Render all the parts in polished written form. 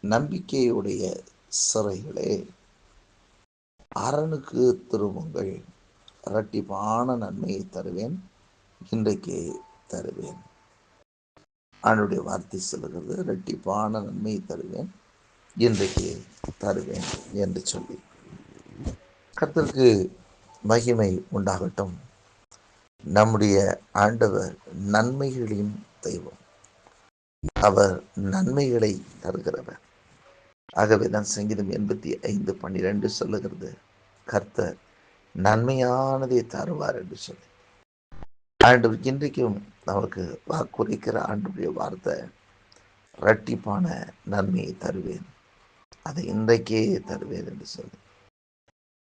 நம்பிக்கையுடைய சிறைகளே, அரணுக்கு திரும்புங்கள், இரட்டிப்பான நன்மையை தருவேன், இன்றைக்கே தருவேன். ஆண்டுடைய வார்த்தை சொல்லுகிறது, இரட்டிப்பான நன்மையை தருவேன், இன்றைக்கே தருவேன் என்று சொல்லி. கர்த்தருக்கு மகிமை உண்டாகட்டும். நம்முடைய ஆண்டவர் நன்மைகளின் தெய்வம். அவர் நன்மைகளை தருகிறவர். ஆகவே தான் சங்கீதம் 85:12 சொல்லுகிறது, கர்த்தர் நன்மையானதை தருவார் என்று சொல்லி. ஆண்டவர் இன்றைக்கும் நமக்கு வாக்குரைக்கிற ஆண்டுடைய வார்த்தை, இரட்டிப்பான நன்மையை தருவேன், அதை இன்றைக்கே தருவேன் என்று சொல்லி.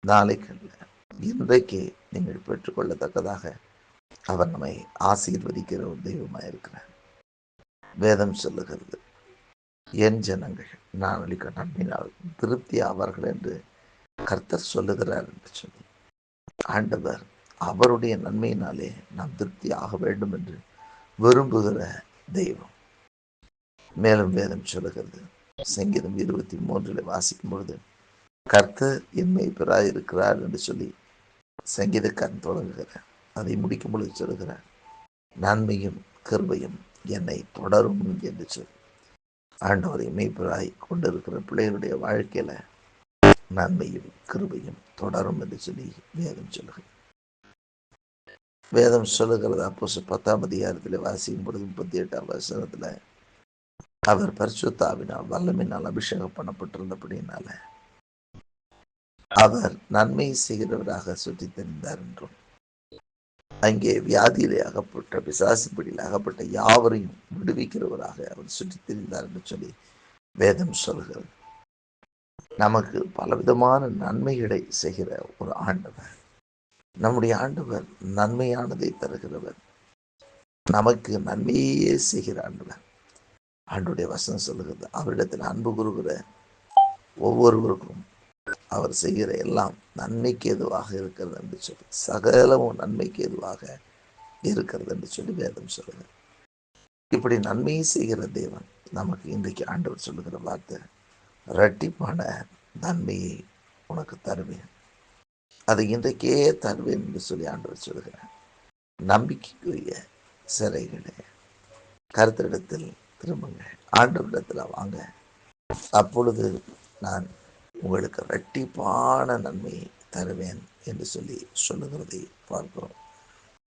நாளைக்கு அல்ல, இன்றைக்கே நீங்கள் பெற்றுக்கொள்ளத்தக்கதாக அவர் நம்மை ஆசீர்வதிக்கிற ஒரு தெய்வமாக இருக்கிறார். வேதம் சொல்லுகிறது, என் ஜனங்கள் நான் அளிக்க நன்மையினால் திருப்தி ஆவார்கள் என்று கர்த்தர் சொல்லுகிறார் என்று சொல்லி. ஆண்டவர் அவருடைய நன்மையினாலே நாம் திருப்தி ஆக வேண்டும் என்று விரும்புகிற தெய்வம். மேலும் வேதம் சொல்லுகிறது, சங்கீதம் 23 வாசிக்கும் பொழுது, கர்த்தர் என் மேய்ப்பராய் இருக்கிறார் என்று சொல்லி சங்கீதக்காரன் தொடங்குகிறார். அதை முடிக்கும் பொழுது சொல்லுகிறார், நன்மையும் கிருபையும் என்னை தொடரும் என்று சொல்லி. ஆண்டவரை மேய்ப்பராய் கொண்டிருக்கிற பிள்ளைகளுடைய வாழ்க்கையில நன்மையும் கிருபையும் தொடரும் என்று சொல்லி வேதம் சொல்லுகிறது. வேதம் சொல்லுகிறது, அப்போஸ்தலர் 10 வாசிக்கும் பொழுது 38 அவர் பரிசுத்த ஆவியினால் வல்லமையினால் அபிஷேகம் பண்ணப்பட்டிருந்தபடியினால அவர் நன்மை செய்கிறவராக சுற்றி தெரிந்தார் என்றும், அங்கே வியாதியிலே அகப்பட்ட, பிசாசின் அகப்பட்ட யாவரையும் விடுவிக்கிறவராக அவர் சுற்றி தெரிந்தார் என்று சொல்லி வேதம் சொல்கிறது. நமக்கு பலவிதமான நன்மைகளை செய்கிற ஒரு ஆண்டவர். நம்முடைய ஆண்டவர் நன்மையானதை தருகிறவர், நமக்கு நன்மையே செய்கிற ஆண்டவர். ஆண்டுடைய வசனம் சொல்லுகிறது, அவரிடத்தில் அன்பு கூறுகிற ஒவ்வொருவருக்கும் அவர் செய்கிற எல்லாம் நன்மைக்கு எதுவாக இருக்கிறது என்று சொல்லி, சகலமும் நன்மைக்கு எதுவாக இருக்கிறது என்று சொல்லி வேதம் சொல்லுகிறது. இப்படி நன்மையை செய்கிற தேவன் நமக்கு இன்றைக்கு ஆண்டவர் சொல்லுகிற வார்த்தை, இரட்டிப்பான நன்மையை உனக்கு தருவேன், அதை இன்றைக்கே தருவேன் என்று சொல்லி ஆண்டவர் சொல்லுகிறார். நம்பிக்கைக்குரிய சிறைகளே, கர்த்தரிடத்தில் திரும்புங்க, ஆண்டவரிடத்தில் வாங்க, அப்பொழுது நான் உங்களுக்கு இரட்டிப்பான நன்மையை தருவேன் என்று சொல்லி சொல்லுகிறதை பார்க்கிறோம்.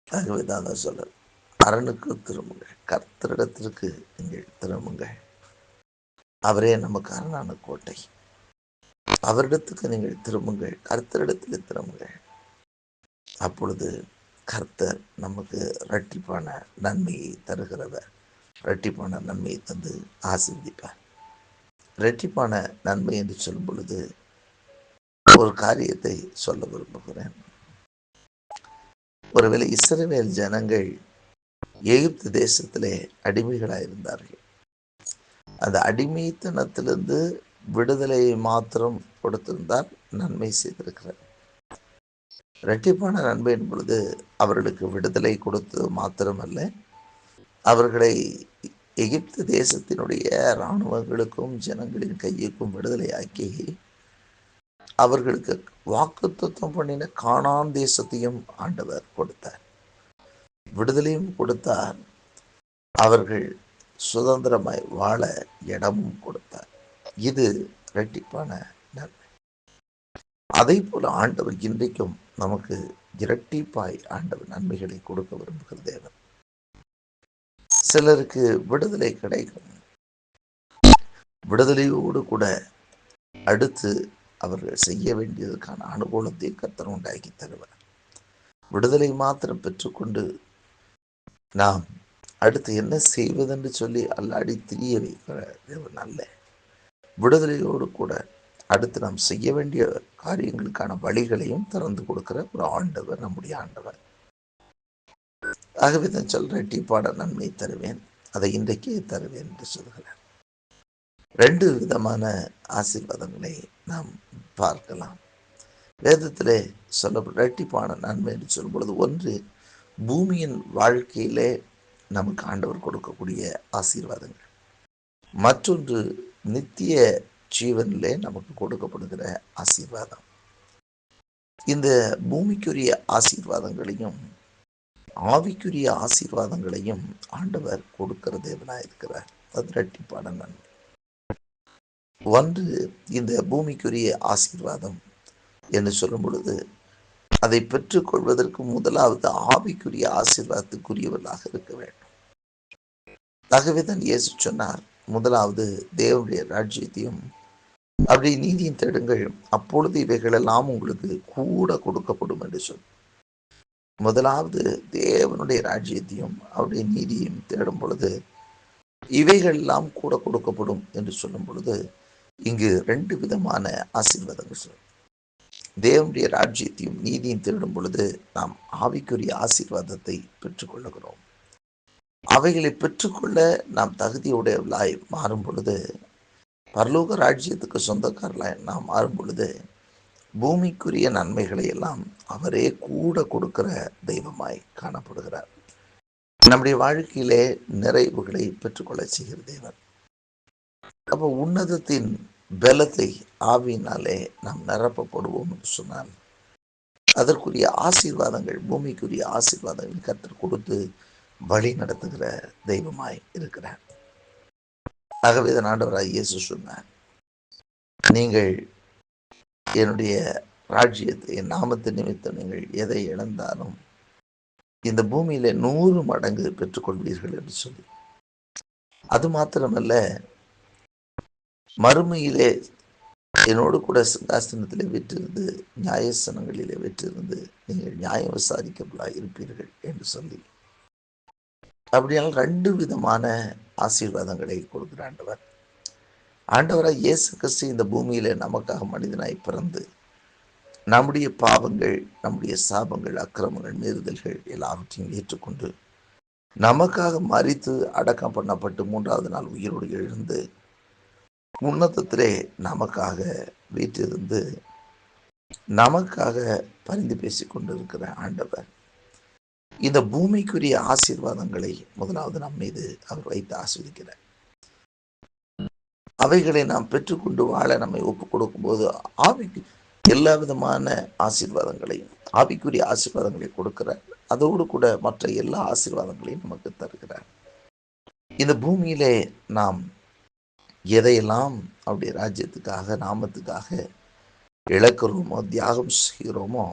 ஆகவே தான் சொல்ல, அரணுக்கு திரும்புங்க, கர்த்தரிடத்திற்கு நீங்கள் திரும்புங்க. அவரே நமக்கு அரணான கோட்டை. அவரிடத்துக்கு நீங்கள் திரும்புங்கள், கர்த்தரிடத்தில் திரும்புங்கள். அப்பொழுது கர்த்தர் நமக்கு இரட்டிப்பான நன்மையை தருகிறவர், இரட்டிப்பான நன்மையை தந்து ஆசீர்வதிப்பார். இரட்டிப்பான நன்மை என்று சொல்லும் பொழுது ஒரு காரியத்தை சொல்ல விரும்புகிறேன். ஒருவேளை இஸ்ரவேல் ஜனங்கள் எகிப்து தேசத்திலே அடிமைகளாயிருந்தார்கள். அந்த அடிமைத்தனத்திலிருந்து விடுதலையை மாத்திரம் கொடுத்திருந்தால் நன்மை செய்திருக்கிறார். இரட்டிப்பான நன்மை என்பது அவர்களுக்கு விடுதலை கொடுத்து மாத்திரமல்ல, அவர்களை எகிப்து தேசத்தினுடைய இராணுவங்களுக்கும் ஜனங்களின் கையுக்கும் விடுதலையாக்கி அவர்களுக்கு வாக்குத்தத்தம் பண்ணின கானான் தேசத்தையும் ஆண்டவர் கொடுத்தார். விடுதலையும் கொடுத்தார், அவர்கள் சுதந்திரமாய் வாழ இடமும் கொடுத்தார். இது இரட்டிப்பான நன்மை. அதை போல ஆண்டவர் இன்றைக்கும் நமக்கு இரட்டிப்பாய் ஆண்டவர் நன்மைகளை கொடுக்க விரும்புகிற தேவன். சிலருக்கு விடுதலை கிடைக்கும், விடுதலையோடு கூட அடுத்து அவர்கள் செய்ய வேண்டியதற்கான அனுகூலத்தை கர்த்தர் உண்டாக்கி தருவார். விடுதலை மாத்திரம் பெற்றுக்கொண்டு நாம் அடுத்து என்ன செய்வதென்று சொல்லி அல்லாடி திரிய வைக்கிற தேவன் அல்ல. விடுதலையோடு கூட அடுத்து நாம் செய்ய வேண்டிய காரியங்களுக்கான வழிகளையும் திறந்து கொடுக்கிற ஒரு ஆண்டவர் நம்முடைய ஆண்டவர். ஆகவே தான் சொல்ற, இரட்டிப்பான நன்மை தருவேன், அதை இன்றைக்கே தருவேன் என்று சொல்கிறார். 2 விதமான ஆசீர்வாதங்களை நாம் பார்க்கலாம். வேதத்திலே சொல்லப்பட்ட இரட்டிப்பான நன்மை என்று சொல்லும் பொழுது, ஒன்று பூமியின் வாழ்க்கையிலே நமக்கு ஆண்டவர் கொடுக்கக்கூடிய ஆசீர்வாதங்கள், மற்றொன்று நித்திய ஜீவனிலே நமக்கு கொடுக்கப்படுகிற ஆசீர்வாதம். இந்த பூமிக்குரிய ஆசீர்வாதங்களையும் ஆவிக்குரிய ஆசீர்வாதங்களையும் ஆண்டவர் கொடுக்கிற தேவனாய் இருக்கிறார். அது இரட்டிப்பான நன்மை. ஒன்று, இந்த பூமிக்குரிய ஆசீர்வாதம் என்று சொல்லும் பொழுது அதை பெற்றுக்கொள்வதற்கு முதலாவது ஆவிக்குரிய ஆசீர்வாதத்துக்குரியவர்களாக இருக்க வேண்டும். ஆகவே தான் இயேசு சொன்னார், முதலாவது தேவனுடைய ராஜ்யத்தையும் அப்படி நீதியும் தேடுங்கள், அப்பொழுது இவைகளெல்லாம் உங்களுக்கு கூட கொடுக்கப்படும் என்று சொல். முதலாவது தேவனுடைய ராஜ்யத்தையும் அவருடைய நீதியையும் தேடும் பொழுது இவைகள் எல்லாம் கூட கொடுக்கப்படும் என்று சொல்லும் பொழுது இங்கு ரெண்டு விதமான ஆசீர்வாதங்கள் சொல். தேவனுடைய ராஜ்யத்தையும் நீதியும் தேடும் பொழுது நாம் ஆவிக்குரிய ஆசீர்வாதத்தை பெற்றுக்கொள்ளுகிறோம். அவைகளை பெற்றுக்கொள்ள நாம் தகுதியுடையவர்களாய் மாறும் பொழுது, பரலோக ராஜ்யத்துக்கு சொந்தக்காரர்களாய் நாம் மாறும் பொழுது பூமிக்குரிய நன்மைகளை எல்லாம் அவரே கூட கொடுக்கிற தெய்வமாய் காணப்படுகிறார். நம்முடைய வாழ்க்கையிலே நிறைவுகளை பெற்றுக்கொள்ள செய்கிற தேவன். அப்போ உன்னதத்தின் பலத்தை ஆவியினாலே நாம் நிரப்பப்படுவோம் என்று சொன்னால் அதற்குரிய ஆசீர்வாதங்கள், பூமிக்குரிய ஆசீர்வாதங்கள் கர்த்தர் கொடுத்து வழி நடத்துகிற தெய்வமாய் இருக்கிறார். ஆகவே தான் ஆண்டவராய் இயேசு சொன்னார், நீங்கள் என்னுடைய ராஜ்யத்தை, என் நாமத்து நிமித்தம் நீங்கள் எதை இழந்தாலும் இந்த பூமியில 100 மடங்கு பெற்றுக்கொள்வீர்கள் என்று சொல்லி. அது மாத்திரமல்ல, மறுமையிலே என்னோடு கூட சிங்காசனத்திலே வெற்றிருந்து நியாயசனங்களிலே வெற்றிருந்து நீங்கள் நியாயம் விசாரிக்கப்படாய் இருப்பீர்கள் என்று சொல்லி, அப்படியால் 2 விதமான ஆசீர்வாதங்களை கொடுக்கிற ஆண்டவர். ஆண்டவராய் இயேசு கிறிஸ்து இந்த பூமியில நமக்காக மனிதனாய் பிறந்து நம்முடைய பாவங்கள், நம்முடைய சாபங்கள், அக்கிரமங்கள், மீறுதல்கள் எல்லாவற்றையும் ஏற்றுக்கொண்டு நமக்காக மரித்து அடக்கம் பண்ணப்பட்டு 3வது நாள் உயிரோடு எழுந்து உன்னதத்திலே நமக்காக வீற்றிருந்து நமக்காக பரிந்து பேசிக் கொண்டிருக்கிற ஆண்டவர் இந்த பூமிக்குரிய ஆசீர்வாதங்களை முதலாவது நம் மீது அவர் வைத்து ஆஸ்வதிக்கிறார். அவைகளை நாம் பெற்றுக்கொண்டு வாழ நம்மை ஒப்புக் கொடுக்கும் போது ஆவிக்கு எல்லா விதமான ஆசீர்வாதங்களையும், ஆவிக்குரிய ஆசீர்வாதங்களை கொடுக்கிறார். அதோடு கூட மற்ற எல்லா ஆசீர்வாதங்களையும் நமக்கு தருகிறார். இந்த பூமியிலே நாம் எதையெல்லாம் அவருடைய ராஜ்யத்துக்காக, நாமத்துக்காக இழக்கிறோமோ, தியாகம் செய்கிறோமோ,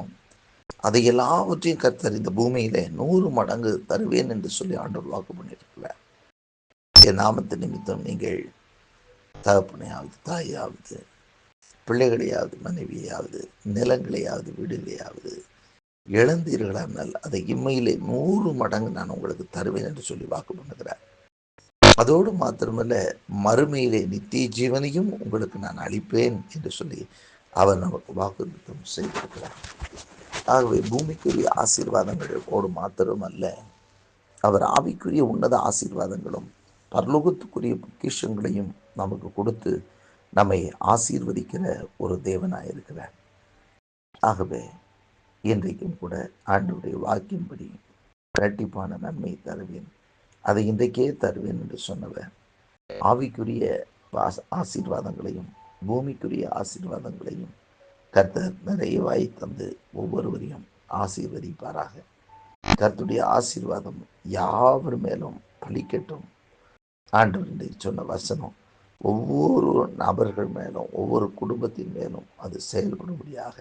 அதை எல்லாவற்றையும் கர்த்தர் இந்த பூமியிலே 100 மடங்கு தருவேன் என்று சொல்லி ஆண்டவர் வாக்கு பண்ணியிருக்கிறார். என் நாமத்து நிமித்தம் நீங்கள் தகப்பனையாவது, தாயாவது, பிள்ளைகளையாவது, மனைவியாவது, நிலங்களையாவது, வீடுகளையாவது இழந்தீர்களானால் அதை இம்மையிலே 100 மடங்கு நான் உங்களுக்கு தருவேன் என்று சொல்லி வாக்கு பண்ணுகிறார். அதோடு மாத்திரமல்ல, மறுமையிலே நித்திய ஜீவனையும் உங்களுக்கு நான் அளிப்பேன் என்று சொல்லி அவர் நமக்கு வாக்குத்தம் செய்திருக்கிறார். ஆகவே பூமிக்குரிய ஆசீர்வாதங்களோடு மாத்திரமல்ல, அவர் ஆவிக்குரிய உன்னத ஆசீர்வாதங்களும் பரலோகத்துக்குரிய பொக்கிஷங்களையும் நமக்கு கொடுத்து நம்மை ஆசீர்வதிக்கிற ஒரு தேவனாய் இருக்கிறார். ஆகவே இன்றைக்கும் கூட ஆண்டவருடைய வாக்கின்படி இரட்டிப்பான நன்மை தருவேன், அதை இன்றைக்கே தருவேன் என்று சொன்னவர் ஆவிக்குரிய ஆசீர்வாதங்களையும் பூமிக்குரிய ஆசீர்வாதங்களையும் கர்த்தர் நிறைவாய் தந்து ஒவ்வொருவரையும் ஆசீர்வதிப்பாராக. கர்த்தருடைய ஆசீர்வாதம் யாவர் மேலும் பலிக்கட்டும். ஆண்டவர் சொன்ன வசனம் ஒவ்வொரு நபர்கள் மேலும், ஒவ்வொரு குடும்பத்தின் மேலும் அது செயல்படும்படியாக